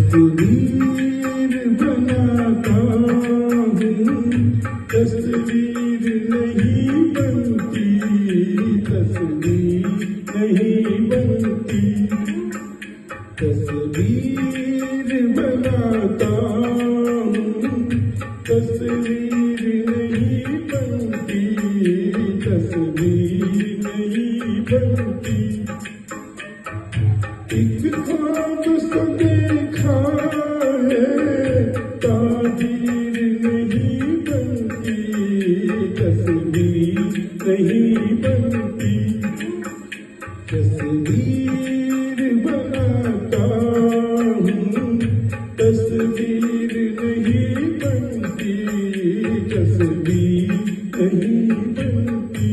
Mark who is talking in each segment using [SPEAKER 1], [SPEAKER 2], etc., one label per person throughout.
[SPEAKER 1] तस्वीर बनाता हूँ, तस्वीर नहीं बनती, तस्वीर नहीं बनती। तस्वीर बनाता हूँ, तस्वीर नहीं बनती, तस्वीर नहीं बनती। एक ख्वाब सा देखा है, ताबीर नहीं बनती, तस्वीर नहीं बनती। तस्वीर बनाता हूँ, तस्वीर नहीं बनती, तस्वीर नहीं बनती।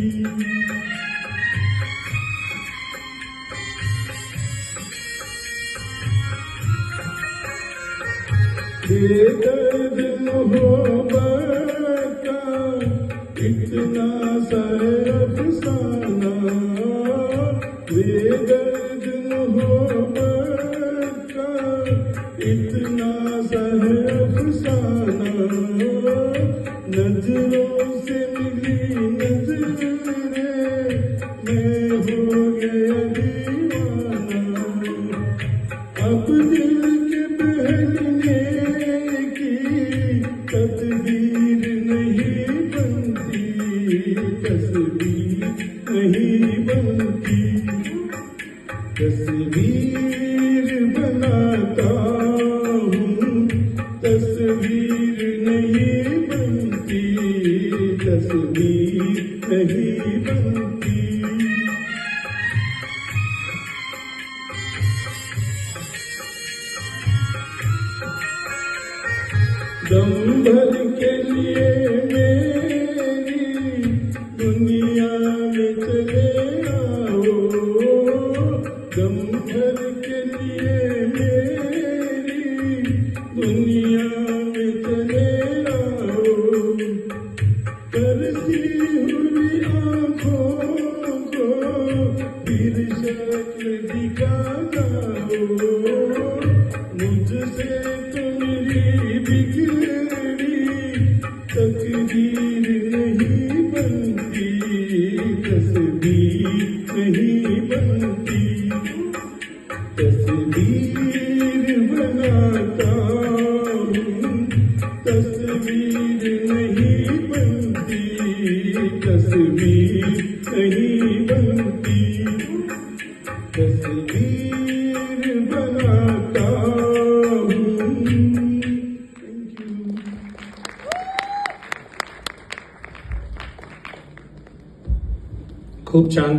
[SPEAKER 1] बेदर्द मोहब्बत का इतना सा अफसाना, बेदर्द मोहब्बत का इतना सा अफसाना। नजरों से मिली नजरें, मैं हो गया दीवाना। अब दिल के बहलने तस्वीर नहीं बनती, तस्वीर नहीं बनती। तस्वीर बनाता हूँ, तस्वीर नहीं बनती, तस्वीर नहीं बनती। दम भर के लिए मेरी दुनिया में चले आओ, दम भर के लिए मेरी दुनिया में चले आओ। तरसी हुई आँखों को फिर शक्ल दिखा जाओ, मुझसे तो मेरी बिगड़ी तकदीर नहीं बनती, तस्वीर नहीं बनती। तस्वीर बनाता हूँ, तस्वीर नहीं बनती, तस्वीर नहीं बनती। तस्वीर बनाता हूँ।
[SPEAKER 2] खूप छान.